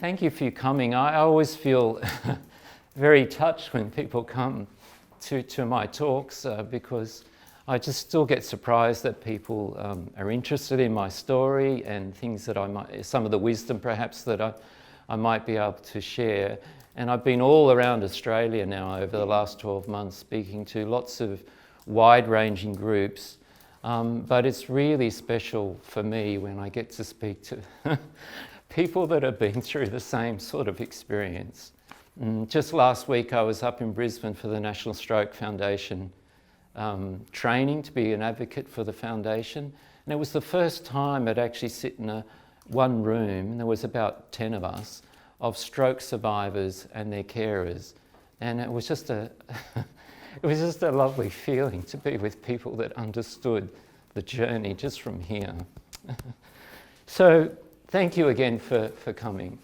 thank you for coming. I always feel very touched when people come to my talks because I just still get surprised that people are interested in my story and things that some of the wisdom perhaps that I might be able to share. And I've been all around Australia now over the last 12 months speaking to lots of wide-ranging groups. But it's really special for me when I get to speak to people that have been through the same sort of experience. Just last week I was up in Brisbane for the National Stroke Foundation training to be an advocate for the foundation. And it was the first time I'd actually sit in one room, and there was about 10 of us, of stroke survivors and their carers. And it was just a lovely feeling to be with people that understood the journey just from here. So thank you again for coming.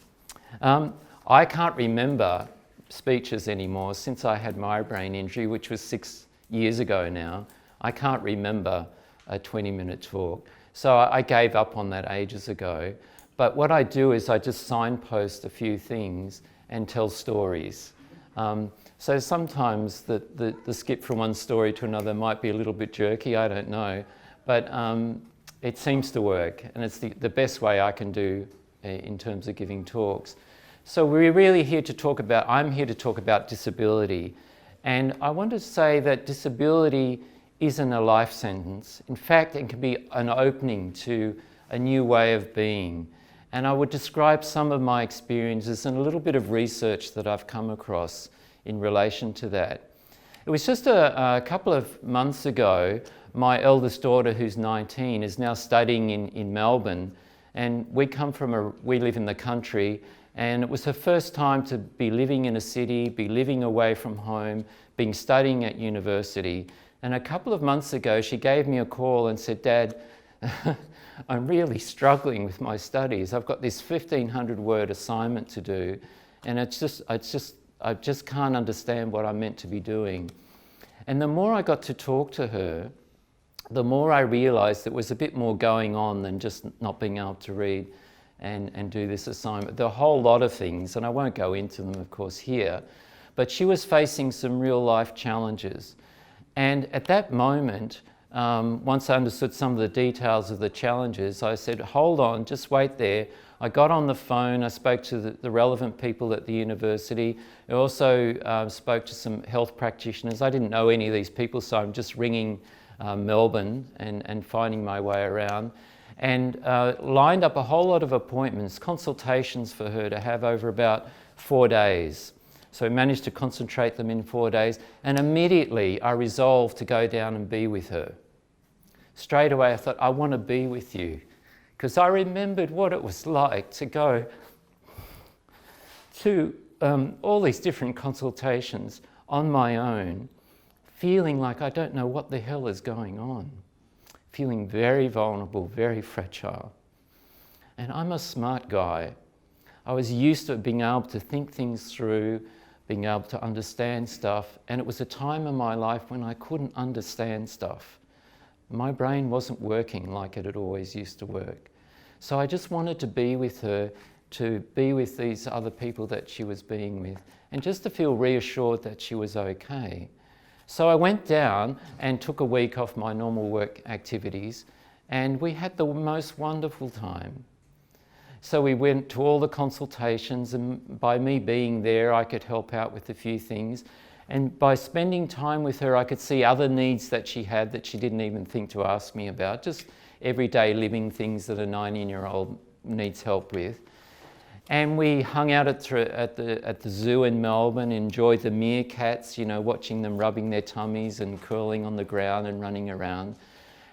I can't remember speeches anymore since I had my brain injury, which was 6 years ago now. I can't remember a 20-minute talk. So I gave up on that ages ago. But what I do is I just signpost a few things and tell stories. So sometimes the skip from one story to another might be a little bit jerky, I don't know. But it seems to work, and it's the best way I can do in terms of giving talks. So we're really here to talk about, I'm here to talk about disability. And I want to say that disability isn't a life sentence. In fact, it can be an opening to a new way of being. And I would describe some of my experiences and a little bit of research that I've come across in relation to that. It was just a couple of months ago, my eldest daughter, who's 19, is now studying in Melbourne. And we live in the country, and it was her first time to be living in a city, be living away from home, being studying at university. And a couple of months ago, she gave me a call and said, "Dad, I'm really struggling with my studies. I've got this 1,500-word assignment to do, and I just can't understand what I'm meant to be doing." And the more I got to talk to her, the more I realized there was a bit more going on than just not being able to read and do this assignment. There are a whole lot of things, and I won't go into them, of course, here, but she was facing some real life challenges. And at that moment, once I understood some of the details of the challenges, I said, "Hold on, just wait there." I got on the phone, I spoke to the relevant people at the university. I also spoke to some health practitioners. I didn't know any of these people, so I'm just ringing Melbourne and finding my way around. And lined up a whole lot of appointments, consultations for her to have over about 4 days. So I managed to concentrate them in 4 days, and immediately I resolved to go down and be with her. Straight away I thought, I want to be with you, because I remembered what it was like to go to all these different consultations on my own, feeling like I don't know what the hell is going on, feeling very vulnerable, very fragile. And I'm a smart guy. I was used to being able to think things through, being able to understand stuff, and it was a time in my life when I couldn't understand stuff. My brain wasn't working like it had always used to work. So I just wanted to be with her, to be with these other people that she was being with, and just to feel reassured that she was okay. So I went down and took a week off my normal work activities, and we had the most wonderful time. So we went to all the consultations, and by me being there, I could help out with a few things. And by spending time with her, I could see other needs that she had that she didn't even think to ask me about, just everyday living things that a 19-year-old needs help with. And we hung out at the zoo in Melbourne, enjoyed the meerkats, watching them rubbing their tummies and curling on the ground and running around,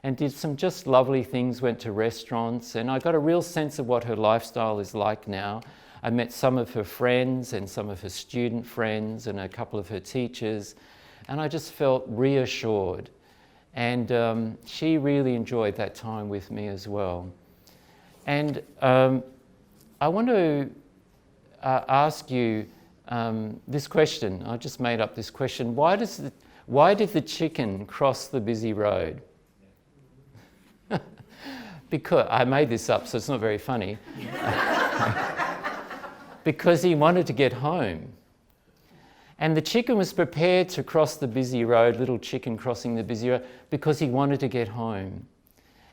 and did some just lovely things, went to restaurants, and I got a real sense of what her lifestyle is like now. I met some of her friends and some of her student friends and a couple of her teachers, and I just felt reassured. And she really enjoyed that time with me as well. And I want to ask you this question. I just made up this question. Why did the chicken cross the busy road? Because I made this up, so it's not very funny. because he wanted to get home. And the chicken was prepared to cross the busy road, little chicken crossing the busy road, because he wanted to get home.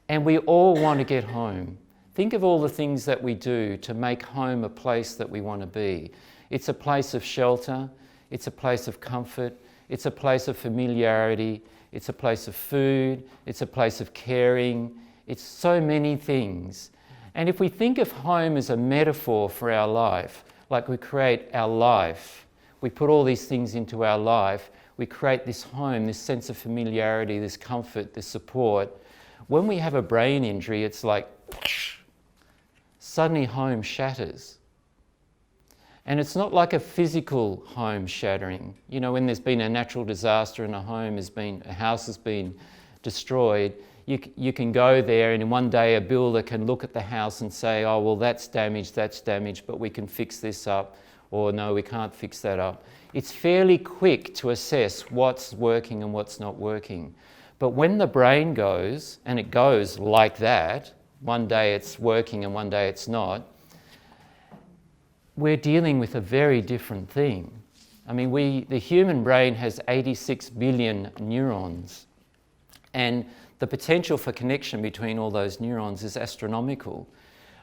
And we all want to get home. Think of all the things that we do to make home a place that we want to be. It's a place of shelter, it's a place of comfort, it's a place of familiarity, it's a place of food, it's a place of caring, it's so many things. And if we think of home as a metaphor for our life, like we create our life, we put all these things into our life, we create this home, this sense of familiarity, this comfort, this support. When we have a brain injury, it's like suddenly home shatters. And it's not like a physical home shattering. You know, when there's been a natural disaster and a house has been destroyed, you can go there and in one day a builder can look at the house and say, oh, well, that's damaged, but we can fix this up. Or no, we can't fix that up. It's fairly quick to assess what's working and what's not working. But when the brain goes, and it goes like that, one day it's working and one day it's not, we're dealing with a very different thing. I mean, the human brain has 86 billion neurons, and the potential for connection between all those neurons is astronomical.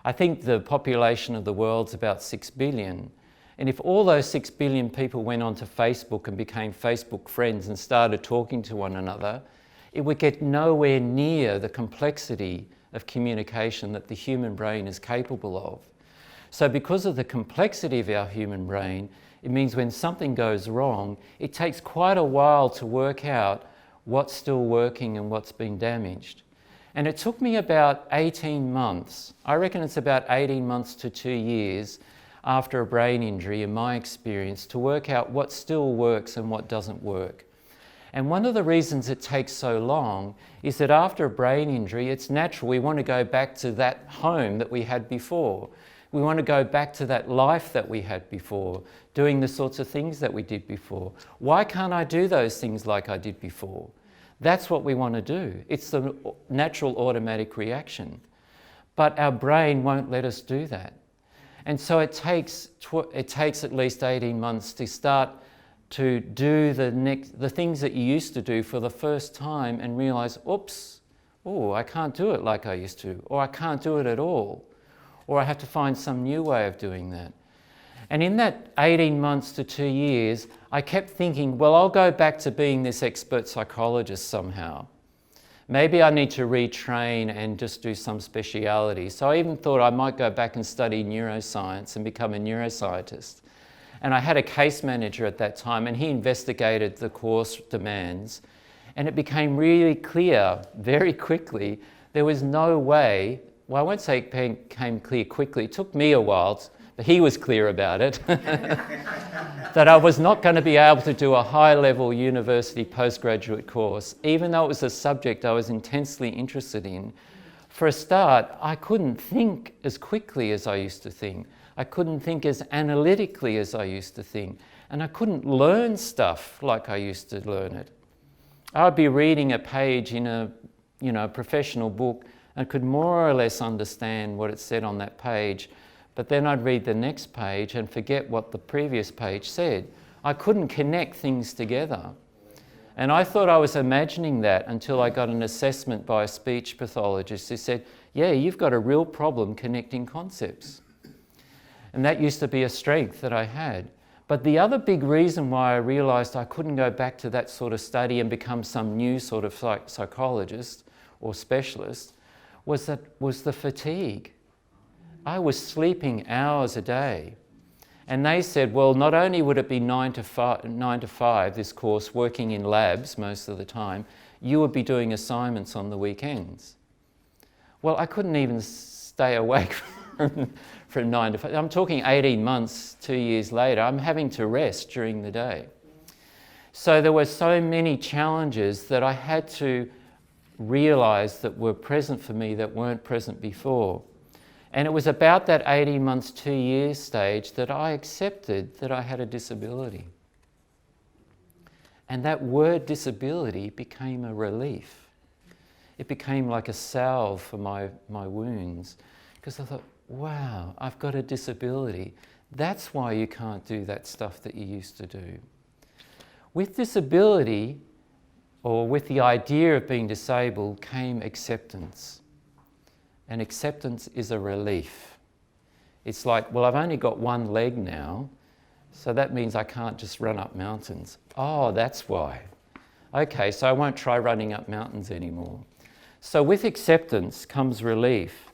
I think the population of the world's about 6 billion. And if all those 6 billion people went onto Facebook and became Facebook friends and started talking to one another, it would get nowhere near the complexity of communication that the human brain is capable of. So because of the complexity of our human brain, it means when something goes wrong, it takes quite a while to work out what's still working and what's been damaged. And it took me about 18 months, I reckon it's about 18 months to 2 years, after a brain injury, in my experience, to work out what still works and what doesn't work. And one of the reasons it takes so long is that after a brain injury, it's natural. We want to go back to that home that we had before. We want to go back to that life that we had before, doing the sorts of things that we did before. Why can't I do those things like I did before? That's what we want to do. It's the natural automatic reaction. But our brain won't let us do that. And so it takes at least 18 months to start to do the things that you used to do for the first time and realize, oops, oh, I can't do it like I used to, or I can't do it at all, or I have to find some new way of doing that. And in that 18 months to 2 years, I kept thinking, well, I'll go back to being this expert psychologist somehow. Maybe I need to retrain and just do some speciality. So I even thought I might go back and study neuroscience and become a neuroscientist. And I had a case manager at that time, and he investigated the course demands. And it became really clear very quickly there was no way, well, I won't say it became clear quickly, it took me a while, but he was clear about it, that I was not going to be able to do a high-level university postgraduate course, even though it was a subject I was intensely interested in. For a start, I couldn't think as quickly as I used to think. I couldn't think as analytically as I used to think. And I couldn't learn stuff like I used to learn it. I'd be reading a page in a professional book and could more or less understand what it said on that page. But then I'd read the next page and forget what the previous page said. I couldn't connect things together. And I thought I was imagining that until I got an assessment by a speech pathologist who said, yeah, you've got a real problem connecting concepts. And that used to be a strength that I had. But the other big reason why I realized I couldn't go back to that sort of study and become some new sort of psychologist or specialist was the fatigue. I was sleeping hours a day. And they said, well, not only would it be 9 to 5, this course, working in labs most of the time, you would be doing assignments on the weekends. Well, I couldn't even stay awake from 9 to 5. I'm talking 18 months, 2 years later. I'm having to rest during the day. So there were so many challenges that I had to realize that were present for me that weren't present before. And it was about that 18 months, 2 years stage that I accepted that I had a disability. And that word disability became a relief. It became like a salve for my wounds. Because I thought, wow, I've got a disability. That's why you can't do that stuff that you used to do. With disability, or with the idea of being disabled, came acceptance. And acceptance is a relief. It's like, well, I've only got one leg now, so that means I can't just run up mountains. Oh, that's why. Okay, so I won't try running up mountains anymore. So with acceptance comes relief.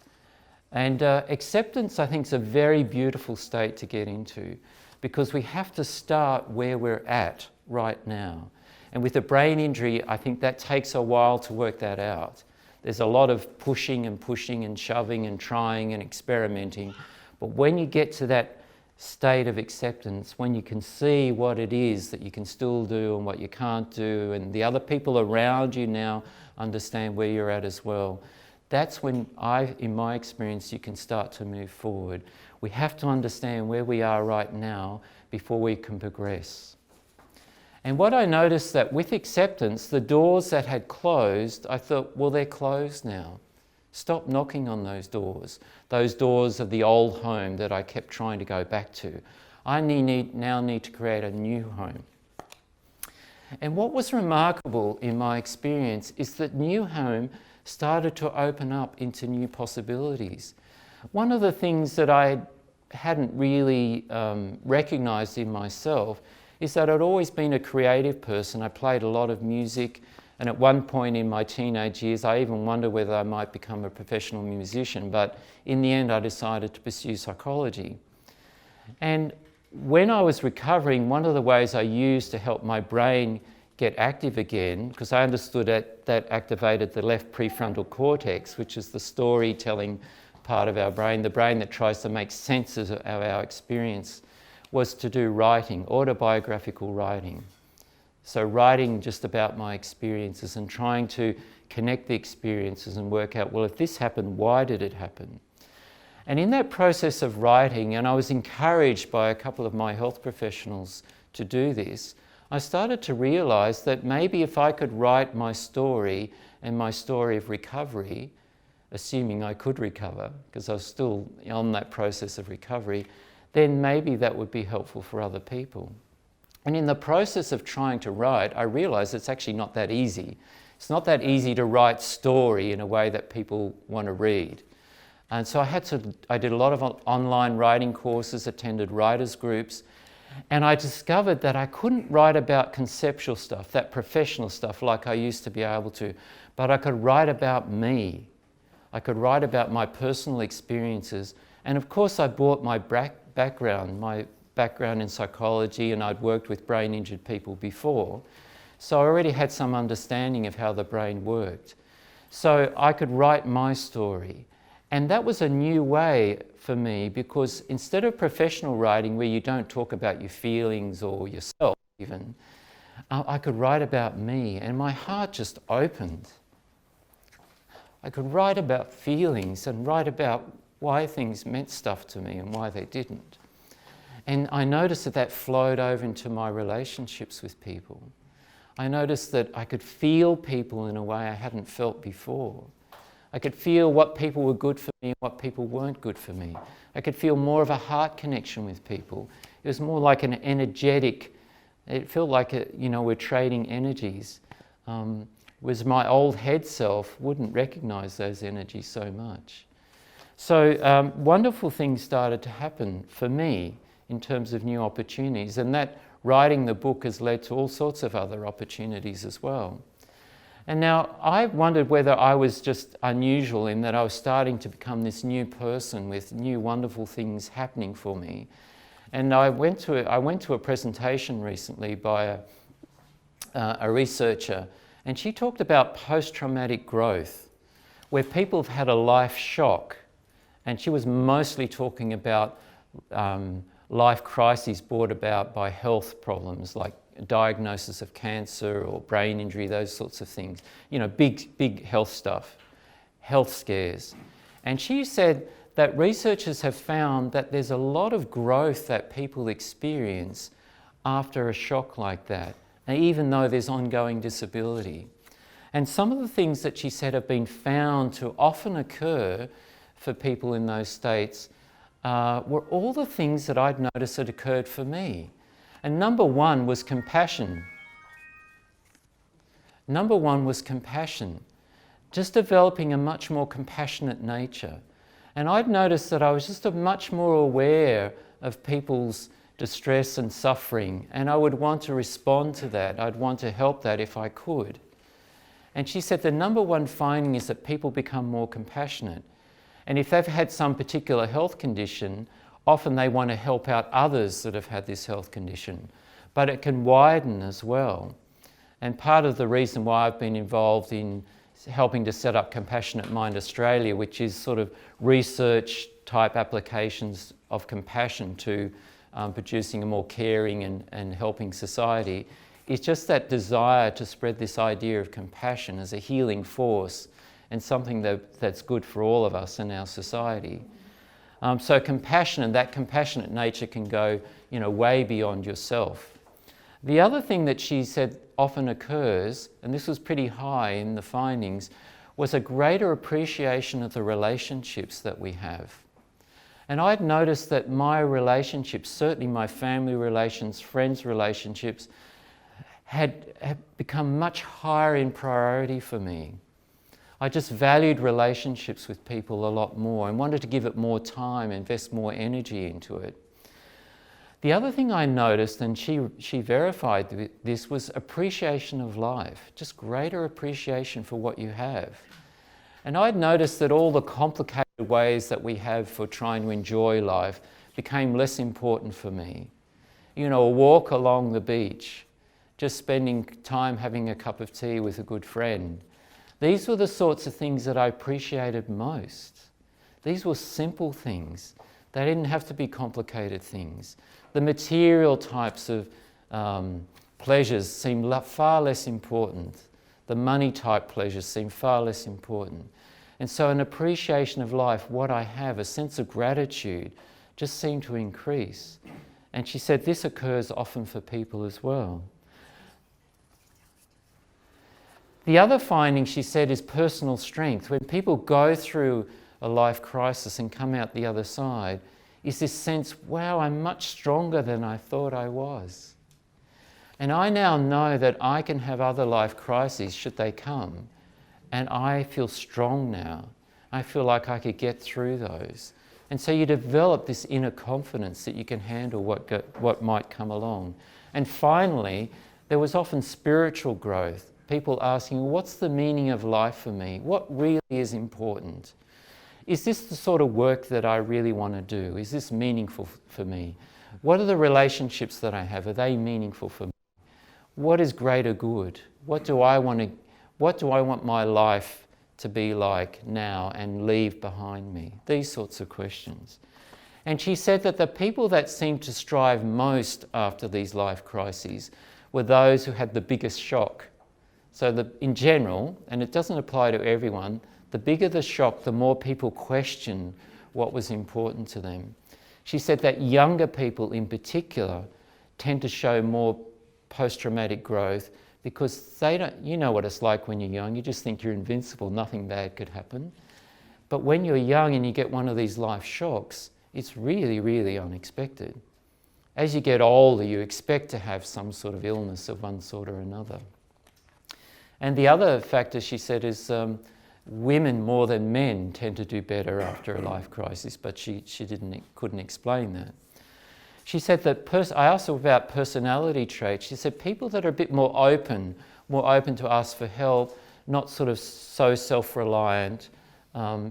And acceptance, I think, is a very beautiful state to get into, because we have to start where we're at right now. And with a brain injury, I think that takes a while to work that out. There's a lot of pushing and shoving and trying and experimenting. But when you get to that state of acceptance, when you can see what it is that you can still do and what you can't do, and the other people around you now understand where you're at as well, that's when in my experience, you can start to move forward. We have to understand where we are right now before we can progress. And what I noticed that with acceptance, the doors that had closed, I thought, well, they're closed now. Stop knocking on those doors of the old home that I kept trying to go back to. I now need to create a new home. And what was remarkable in my experience is that new home started to open up into new possibilities. One of the things that I hadn't really recognized in myself is that I'd always been a creative person. I played a lot of music, and at one point in my teenage years, I even wondered whether I might become a professional musician, but in the end, I decided to pursue psychology. And when I was recovering, one of the ways I used to help my brain get active again, because I understood that activated the left prefrontal cortex, which is the storytelling part of our brain, the brain that tries to make sense of our experience, was to do writing, autobiographical writing. So writing just about my experiences and trying to connect the experiences and work out, well, if this happened, why did it happen? And in that process of writing, and I was encouraged by a couple of my health professionals to do this, I started to realize that maybe if I could write my story and my story of recovery, assuming I could recover, because I was still on that process of recovery, then maybe that would be helpful for other people. And in the process of trying to write, I realized it's actually not that easy. It's not that easy to write story in a way that people want to read. And so I did a lot of online writing courses, attended writers' groups, and I discovered that I couldn't write about conceptual stuff, that professional stuff like I used to be able to, but I could write about me. I could write about my personal experiences. And of course, I brought my background in psychology, and I'd worked with brain injured people before. So I already had some understanding of how the brain worked. So I could write my story. And that was a new way for me, because instead of professional writing where you don't talk about your feelings or yourself even, I could write about me, and my heart just opened. I could write about feelings and write about why things meant stuff to me and why they didn't. And I noticed that flowed over into my relationships with people. I noticed that I could feel people in a way I hadn't felt before. I could feel what people were good for me and what people weren't good for me. I could feel more of a heart connection with people. It was more like an energetic, it felt like we're trading energies. Whereas my old head self wouldn't recognize those energies so much. So wonderful things started to happen for me in terms of new opportunities, and that writing the book has led to all sorts of other opportunities as well. And now I wondered whether I was just unusual in that I was starting to become this new person with new wonderful things happening for me. And I went to a presentation recently by a researcher, and she talked about post-traumatic growth, where people have had a life shock. And she was mostly talking about life crises brought about by health problems like diagnosis of cancer or brain injury, those sorts of things. Big health stuff, health scares. And she said that researchers have found that there's a lot of growth that people experience after a shock like that, and even though there's ongoing disability. And some of the things that she said have been found to often occur for people in those states were all the things that I'd noticed had occurred for me. And number one was compassion. Number one was compassion. Just developing a much more compassionate nature. And I'd noticed that I was just much more aware of people's distress and suffering, and I would want to respond to that. I'd want to help that if I could. And she said the number one finding is that people become more compassionate. And if they've had some particular health condition, often they want to help out others that have had this health condition. But it can widen as well. And part of the reason why I've been involved in helping to set up Compassionate Mind Australia, which is sort of research type applications of compassion to producing a more caring and helping society, is just that desire to spread this idea of compassion as a healing force and something that's good for all of us in our society. So compassion and that compassionate nature can go, way beyond yourself. The other thing that she said often occurs, and this was pretty high in the findings, was a greater appreciation of the relationships that we have. And I'd noticed that my relationships, certainly my family relations, friends' relationships, had become much higher in priority for me. I just valued relationships with people a lot more and wanted to give it more time, invest more energy into it. The other thing I noticed, and she verified this, was appreciation of life, just greater appreciation for what you have. And I'd noticed that all the complicated ways that we have for trying to enjoy life became less important for me. A walk along the beach, just spending time having a cup of tea with a good friend. These were the sorts of things that I appreciated most. These were simple things. They didn't have to be complicated things. The material types of pleasures seemed far less important. The money type pleasures seemed far less important. And so an appreciation of life, what I have, a sense of gratitude, just seemed to increase. And she said this occurs often for people as well. The other finding, she said, is personal strength. When people go through a life crisis and come out the other side, is this sense, wow, I'm much stronger than I thought I was. And I now know that I can have other life crises should they come, and I feel strong now. I feel like I could get through those. And so you develop this inner confidence that you can handle what might come along. And finally, there was often spiritual growth. People asking, what's the meaning of life for me? What really is important? Is this the sort of work that I really want to do? Is this meaningful for me? What are the relationships that I have? Are they meaningful for me? What is greater good? What do I want my life to be like now and leave behind me? These sorts of questions. And she said that the people that seemed to strive most after these life crises were those who had the biggest shock. So in general, and it doesn't apply to everyone, the bigger the shock, the more people question what was important to them. She said that younger people in particular tend to show more post-traumatic growth because they don't, you know what it's like when you're young, you just think you're invincible, nothing bad could happen. But when you're young and you get one of these life shocks, it's really, really unexpected. As you get older, you expect to have some sort of illness of one sort or another. And the other factor, she said, is women more than men tend to do better after a life crisis, but she couldn't explain that. She said that, I asked her about personality traits. She said people that are a bit more open to ask for help, not sort of so self-reliant,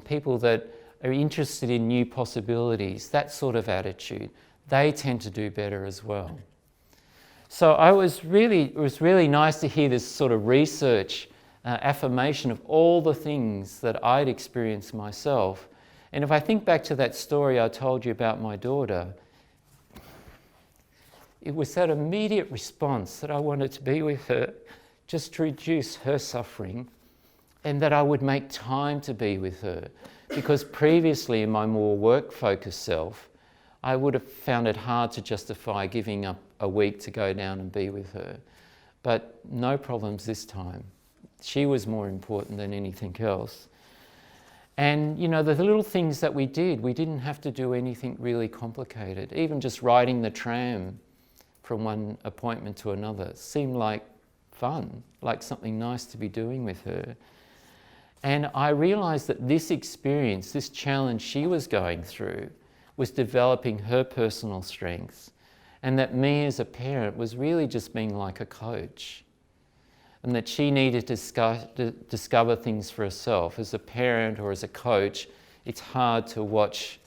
people that are interested in new possibilities, that sort of attitude, they tend to do better as well. So it was really nice to hear this sort of research affirmation of all the things that I'd experienced myself. And if I think back to that story I told you about my daughter, it was that immediate response that I wanted to be with her, just to reduce her suffering, and that I would make time to be with her. Because previously, in my more work-focused self, I would have found it hard to justify giving up a week to go down and be with her. But no problems this time. She was more important than anything else. And you know, the little things that we didn't have to do anything really complicated. Even just riding the tram from one appointment to another seemed like fun, like something nice to be doing with her. And I realized that this experience, this challenge she was going through, was developing her personal strengths, and that me as a parent was really just being like a coach, and that she needed to discover things for herself. As a parent or as a coach, it's hard to watch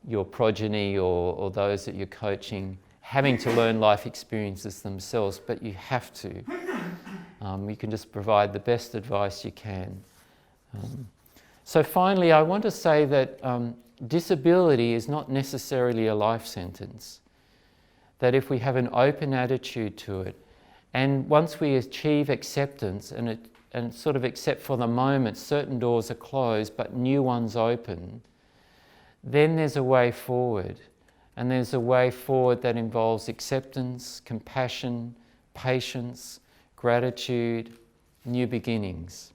your progeny or those that you're coaching having to learn life experiences themselves, but you have to. You can just provide the best advice you can. So finally, I want to say that disability is not necessarily a life sentence. That if we have an open attitude to it, and once we achieve acceptance and sort of accept for the moment certain doors are closed but new ones open, then there's a way forward. And there's a way forward that involves acceptance, compassion, patience, gratitude, new beginnings.